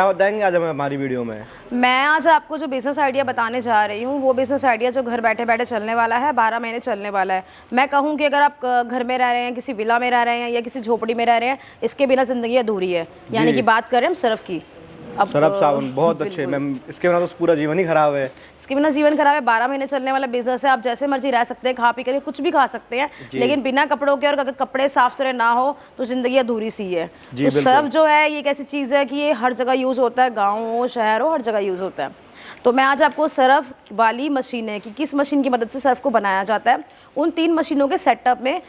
क्या बताएंगे आज हम हमारी वीडियो में? मैं आज आपको जो बिज़नेस आइडिया बताने जा रही हूँ वो बिज़नेस आइडिया जो घर बैठे बैठे चलने वाला है, 12 महीने चलने वाला है। मैं कहूँ कि अगर आप घर में रह रहे हैं, किसी विला में रह रहे हैं या किसी झोपड़ी में रह रहे हैं, इसके बिना ज़िंदगी अधूरी है। यानी कि बात करें हम सर्फ की। अब सर्फ साबुन बहुत अच्छे मैम, इसके बिना तो पूरा जीवन ही खराब है। इसके बिना जीवन खराब है। 12 महीने चलने वाला बिजनेस है। आप जैसे मर्जी रह सकते हैं, खा पी कर कुछ भी खा सकते हैं, लेकिन बिना कपड़ों के और अगर कपड़े साफ सुथरे ना हो तो जिंदगी अधूरी सी है। तो सर्फ जो है ये एक ऐसी चीज़ है कि ये हर जगह यूज़ होता है, गाँव हो शहर हो हर जगह यूज़ होता है। तो मैं आज आपको सर्फ वाली मशीनें कि किस मशीन की मदद से सर्फ को बनाया जाता है, उन 3 मशीनों के सेटअप में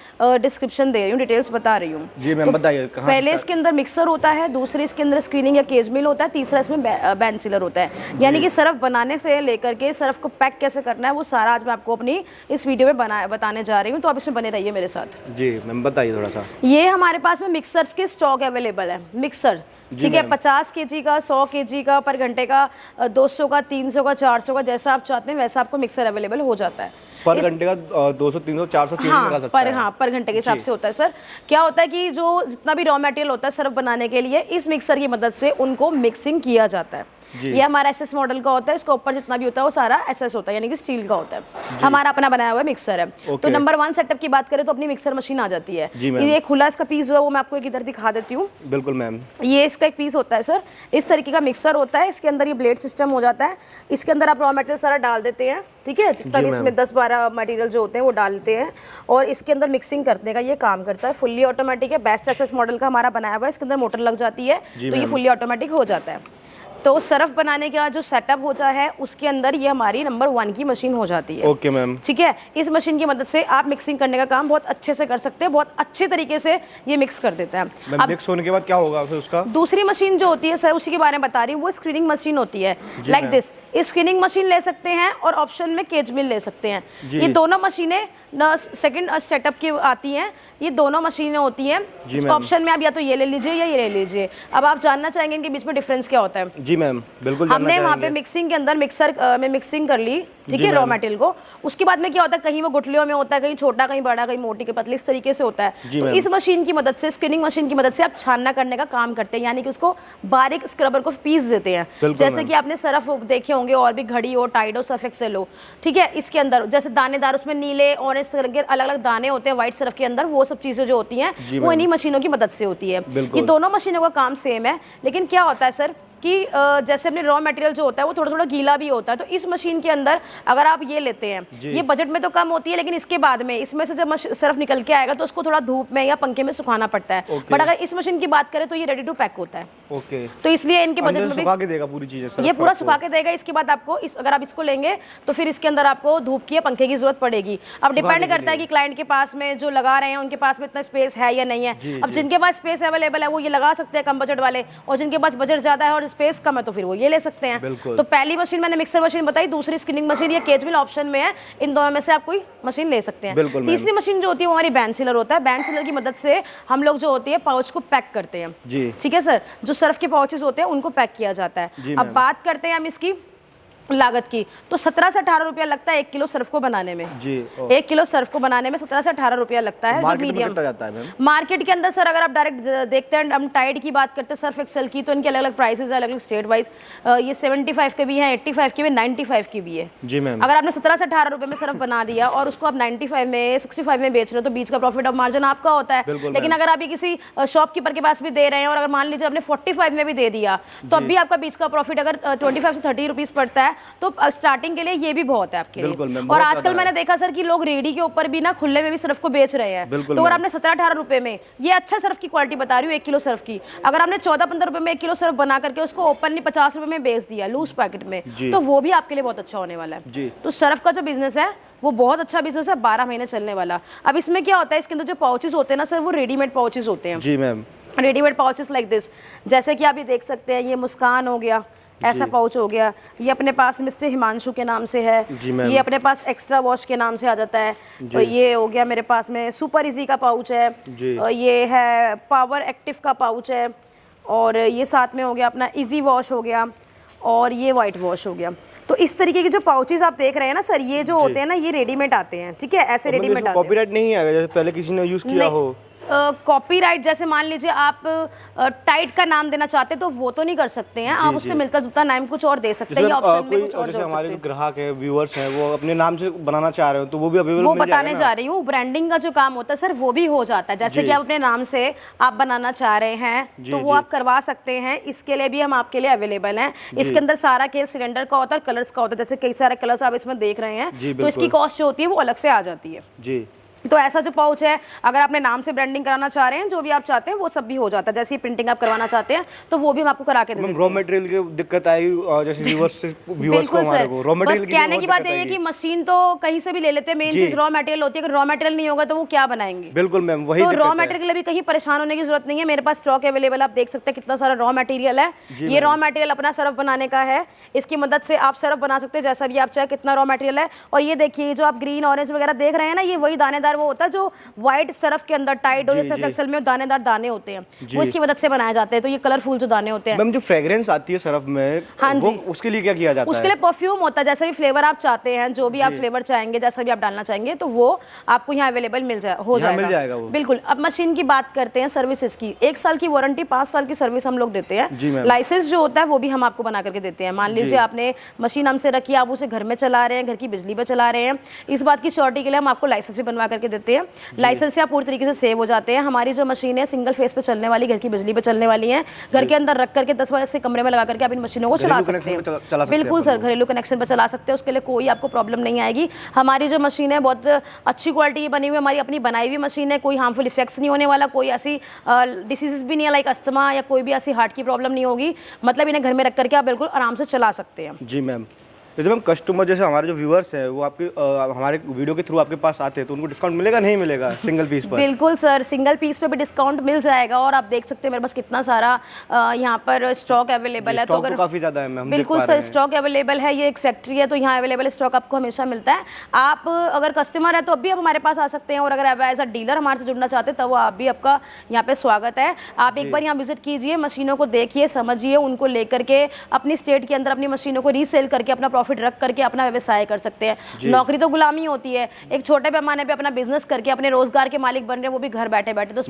डिस्क्रिप्शन दे रही हूँ, डिटेल्स बता रही हूँ। जी मैम, बताइए। पहले इसके अंदर मिक्सर होता है, दूसरे इसके अंदर स्क्रीनिंग या केज मिल होता है, तीसरा इसमें बैंड सीलर होता है। यानी कि सर्फ बनाने से लेकर के सर्फ को पैक कैसे करना है वो सारा आज मैं आपको अपनी इस वीडियो में बताने जा रही हूँ। तो आप इसमें बने रहिए मेरे साथ। जी मैम, बताइए थोड़ा सा। ये हमारे पास में मिक्सर्स के स्टॉक अवेलेबल है। मिक्सर ठीक है, 50 kg का, 100 kg का, पर घंटे का, 200 का, 300 का, 400 का, जैसा आप चाहते हैं वैसा आपको मिक्सर अवेलेबल हो जाता है। पर घंटे का 200, 300, 400 लगा सकता है। पर घंटे के हिसाब से होता है सर। क्या होता है कि जो जितना भी रॉ मटेरियल होता है सर्फ बनाने के लिए, इस मिक्सर की मदद से उनको मिक्सिंग किया जाता है। ये हमारा एसएस मॉडल का होता है, इसके ऊपर जितना भी होता है वो सारा एसएस होता है, यानी कि स्टील का होता है। हमारा अपना बनाया हुआ मिक्सर है। तो नंबर 1 सेटअप की बात करें तो अपनी मिक्सर मशीन आ जाती है। ये खुला इसका पीस जो है वो मैं आपको एक इधर दिखा देती हूँ। बिल्कुल मैम, ये इसका एक पीस होता है सर। इस तरीके का मिक्सर होता है, इसके अंदर ये ब्लेड सिस्टम हो जाता है। इसके अंदर आप रॉ मटेरियल सारा डाल देते हैं, ठीक है, जितना भी इसमें 10-12 मटेरियल जो होते हैं वो डालते हैं और इसके अंदर मिक्सिंग करने का ये काम करता है। फुल्ली ऑटोमेटिक है, बेस्ट एसएस मॉडल का हमारा बनाया हुआ है। इसके अंदर मोटर लग जाती है तो ये फुल्ली ऑटोमेटिक हो जाता है। तो सर्फ बनाने का जो सेटअप होता है उसके अंदर ये हमारी नंबर 1 की मशीन हो जाती है। ओके मैम, ठीक है। इस मशीन की मदद से आप मिक्सिंग करने का काम बहुत अच्छे से कर सकते हैं, बहुत अच्छे तरीके से ये मिक्स कर देता है। अब मिक्स होने के बाद क्या होगा फिर उसका? दूसरी मशीन जो होती है सर, उसी के बारे में बता रही हूँ, वो स्क्रीनिंग मशीन होती है। लाइक दिस स्क्रीनिंग मशीन ले सकते हैं और ऑप्शन में केज मिल ले सकते हैं। ये दोनों मशीनें सेकंड सेटअप की आती हैं। ये दोनों मशीनें होती हैं। ऑप्शन में आप या तो ये ले लीजिए या ये ले लीजिए। अब आप जानना चाहेंगे इनके बीच में डिफरेंस क्या होता है? जी मैम, बिल्कुल। हमने वहाँ पे मिक्सिंग के अंदर मिक्सर में मिक्सिंग कर ली, ठीक है, रॉ मटेरियल को। उसके बाद में क्या होता है, कहीं वो गुठलियों में होता है, कहीं छोटा, कहीं बड़ा, कहीं मोटी के पतली, इस तरीके से होता है। तो इस मशीन की मदद से, स्क्रीनिंग मशीन की मदद से आप छानना करने का काम करते हैं, यानी कि उसको बारीक स्क्रबर को पीस देते हैं। जैसे कि आपने सर्फ देखे होंगे, और भी घड़ी हो, टाइड हो, सर्फ एक्सेल हो, ठीक है, इसके अंदर जैसे दानेदार, उसमें नीले ऑरेंज तरह के अलग अलग दाने होते हैं व्हाइट सर्फ के अंदर, वो सब चीजें जो होती हैं वो इन्हीं मशीनों की मदद से होती है। ये दोनों मशीनों का काम सेम है, लेकिन क्या होता है सर कि जैसे अपने रॉ मटेरियल जो होता है वो थोड़ा थोड़ा गीला भी होता है। तो इस मशीन के अंदर अगर आप ये लेते हैं, ये बजट में तो कम होती है, लेकिन इसके बाद में इसमें से जब सर्फ निकल के आएगा तो उसको थोड़ा धूप में या पंखे में सुखाना पड़ता है। बट अगर इस मशीन की बात करें तो ये रेडी टू पैक होता है। तो इसलिए इनके बजट में सुखा के देगा पूरी चीजें, ये पूरा सुखा के देगा। इसके बाद आपको अगर आप इसको लेंगे तो फिर इसके अंदर आपको धूप की या पंखे की जरूरत पड़ेगी। अब डिपेंड करता है कि क्लाइंट के पास में जो लगा रहे हैं उनके पास में इतना स्पेस है या नहीं है। अब जिनके पास स्पेस अवेलेबल है वो ये लगा सकते हैं, कम बजट वाले, और जिनके पास बजट ज्यादा है और स्पेस कम है तो फिर ये ले सकते हैं। तो पहली मशीन मैंने मिक्सर मशीन बताई, दूसरी स्क्रीनिंग मशीन या केज मिल ऑप्शन में है। इन दोनों में से आप कोई मशीन ले सकते हैं। तीसरी मशीन जो होती है वो हमारी बैंड सीलर होता है। बैंड सीलर की मदद से हम लोग जो होती है पाउच को पैक करते हैं, ठीक है सर। जो सर्फ के पाउचेस होते हैं उनको पैक किया जाता है। अब बात करते हैं हम इसकी लागत की, तो 17 से 18 रुपया लगता है 1 किलो सर्फ को बनाने में। 1 किलो सर्फ को बनाने में 17 से 18 रुपया लगता है। जो मीडियम मार्केट के अंदर सर अगर आप डायरेक्ट देखते हैं, हम टाइड की बात करते हैं, सर्फ एक्सेल की, तो इनके अलग अलग प्राइसेस है, अलग अलग स्टेट वाइज। ये 75 के भी हैं, 85 के भी, 95 की भी है। जी मैम। अगर आपने 17 से 18 रुपये में सर्फ बना दिया और उसको आप 95 में, 65 में बेच रहे हो तो बीच का प्रॉफिट ऑफ मार्जिन आपका होता है। लेकिन अगर आप किसी शॉपकीपर के पास भी दे रहे हैं और अगर मान लीजिए आपने 45 में भी दे दिया तो अब भी आपका बीच का प्रॉफिट अगर 25 से 30 रुपीज पड़ता है तो स्टार्टिंग के लिए ये भी बहुत है आपके लिए। और आजकल मैंने देखा सर कि लोग रेडी के ऊपर भी ना खुले में भी सर्फ को बेच रहे हैं। तो अगर आपने 17-18 रुपए में, ये अच्छा सर्फ की क्वालिटी बता रही हूँ 1 किलो सर्फ की, अगर आपने 14-15 रुपए में 1 किलो सर्फ बना करके उसको ओपनली 50 रुपए में बेच दिया लूज पैकेट में, तो वो भी आपके लिए बहुत अच्छा होने वाला है। तो सर्फ का जो बिजनेस है वो बहुत अच्छा बिजनेस है, 12 महीने चलने वाला। अब इसमें क्या होता है, इसके अंदर जो पाउचेस होते हैं ना सर, वो रेडीमेड पाउचेस होते हैं। जी ma'am. Readymade pouches like this, जैसे कि आप ये देख सकते हैं, ये मुस्कान हो गया, ऐसा पाउच हो गया। ये अपने पास मिस्टर हिमांशु के नाम से है। ये अपने पास एक्स्ट्रा वॉश के नाम से आ जाता है। और ये हो गया मेरे पास में सुपर इजी का पाउच है। और ये है पावर एक्टिव का पाउच है। और ये साथ में हो गया अपना इजी वॉश हो गया, और ये वाइट वॉश हो गया। तो इस तरीके के जो पाउचेस आप देख रहे हैं ना सर, ये जो होते हैं ना, ये रेडीमेड आते हैं, ठीक है, ऐसे रेडीमेड आते हैं। कॉपीराइट नहीं है जैसे पहले किसी ने यूज किया हो? कॉपीराइट जैसे मान लीजिए आप टाइट का नाम देना चाहते हैं तो वो तो नहीं कर सकते हैं, आप उससे मिलता जुलता नाम कुछ और दे सकते हैं, या ऑप्शन में कुछ और जोड़ सकते हैं। हमारे जो ग्राहक है, व्यूअर्स हैं, वो अपने नाम से बनाना चाह रहे हो तो वो भी अवेलेबल वो बताने जा रही हूँ। ब्रांडिंग का जो काम होता है सर वो भी हो जाता है, जैसे कि आप अपने नाम से आप बनाना चाह रहे हैं तो वो आप करवा सकते हैं, इसके लिए भी हम आपके लिए अवेलेबल हैं। इसके अंदर सारा खेल सिलेंडर का होता है, कलर्स का होता है, जैसे कई सारे कलर्स आप इसमें देख रहे हैं, तो इसकी कॉस्ट जो होती है वो अलग से आ जाती है जी। तो ऐसा जो पाउच है, अगर आपने नाम से ब्रांडिंग कराना चाह रहे हैं, जो भी आप चाहते हैं वो सब भी हो जाता है। जैसे प्रिंटिंग आप करवाना चाहते हैं तो वो भी हम आपको करा के दे देंगे। रॉ मटेरियल की दिक्कत आएगी, जैसे व्यूअर्स को हमारे को रॉ मटेरियल की कहने की बात ये है कि मशीन तो कहीं से भी ले लेते हैं, मेन चीज रॉ मटेरियल होती है। अगर रॉ मटेरियल नहीं होगा तो वो क्या बनाएंगे? बिल्कुल मैम, वही तो रॉ मटेरियल के लिए भी कहीं परेशान होने की जरूरत नहीं है, मेरे पास स्टॉक अवेलेबल, आप देख सकते हैं कितना सारा रॉ मटेरियल है। ये रॉ मटेरियल अपना सरफ बनाने का है, इसकी मदद से आप सरफ बना सकते हैं जैसा भी आप चाहे, कितना रॉ मटेरियल है। और ये देखिए जो आप ग्रीन ऑरेंज वगैरह देख रहे हैं ना, ये वही दानेदार वो होता है जो व्हाइट सरफ के अंदर टाइड हो या सर्फ एक्सेल में दानेदार दाने होते हैं, वो इसकी मदद से बनाए जाते हैं। तो ये कलरफुल जो दाने होते हैं। मैम जो फ्रेग्रेंस आती है सरफ में, हाँ जी, उसके लिए क्या किया जाता है? उसके लिए परफ्यूम होता है, जैसे भी फ्लेवर आप चाहते हैं, जो भी आप फ्लेवर चाहेंगे, जैसा भी आप डालना चाहेंगे, तो वो आपको यहाँ अवेलेबल मिल जाएगा वो। बिल्कुल। अब मशीन की बात करते हैं सर्विसेज की। 1 साल की वारंटी, 5 साल की सर्विस हम लोग देते हैं। लाइसेंस जो होता है वो भी हम आपको बना करके देते हैं। मान लीजिए आपने मशीन हमसे रखी, आप उसे घर में चला रहे हैं, घर की बिजली पर चला रहे हैं, इस बात की श्योरिटी के लिए हम आपको लाइसेंस भी बनवा करके देते हैं। लाइसेंस से आप पूरी तरीके से सेव हो जाते हैं। हमारी जो मशीन है सिंगल फेस पे चलने वाली, घर की बिजली पे चलने वाली है, घर के अंदर रख करके 10 बजे से कमरे में लगा करके आप इन मशीनों को चला सकते हैं। बिल्कुल सर, घरेलू कनेक्शन पर चला सकते हैं, उसके लिए कोई आपको प्रॉब्लम नहीं आएगी। हमारी जो मशीन है बहुत अच्छी क्वालिटी की बनी हुई, हमारी अपनी बनाई हुई मशीन है, कोई हार्मफुल इफेक्ट्स नहीं होने वाला, कोई ऐसी डिसीजेस भी नहीं है लाइक अस्थमा या कोई भी ऐसी हार्ट की प्रॉब्लम नहीं होगी। मतलब इन्हें घर में रख करके आप बिल्कुल आराम से चला सकते हैं। जी मैम। जैसे मैम कस्टमर, जैसे हमारे जो व्यूअर्स हैं वो आपके हमारे वीडियो के थ्रू आपके पास आते हैं तो उनको डिस्काउंट मिलेगा, नहीं मिलेगा सिंगल पीस पर? बिल्कुल सर, सिंगल पीस पे भी डिस्काउंट मिल जाएगा। और आप देख सकते हैं मेरे पास कितना सारा यहाँ पर स्टॉक अवेलेबल है। तो अगर काफी ज्यादा है मैम, बिल्कुल सर, स्टॉक अवेलेबल है। ये एक फैक्ट्री है तो यहाँ अवेलेबल स्टॉक आपको हमेशा मिलता है। आप अगर कस्टमर है तो अभी आप हमारे पास आ सकते हैं, और अगर आप एज अ डीलर हमारे से जुड़ना चाहते हैं तो वो आप भी, आपका यहाँ पे स्वागत है। आप एक बार यहाँ विजिट कीजिए, मशीनों को देखिए, समझिए, उनको लेकर के अपनी स्टेट के अंदर अपनी मशीनों को रीसेल करके अपना प्रॉफिट रख करके अपना व्यवसाय कर सकते हैं। नौकरी तो गुलामी होती है, एक छोटे पैमाने पे अपना बिजनेस करके अपने रोजगार के मालिक बन रहे हैं, वो भी घर बैठे बैठे। तो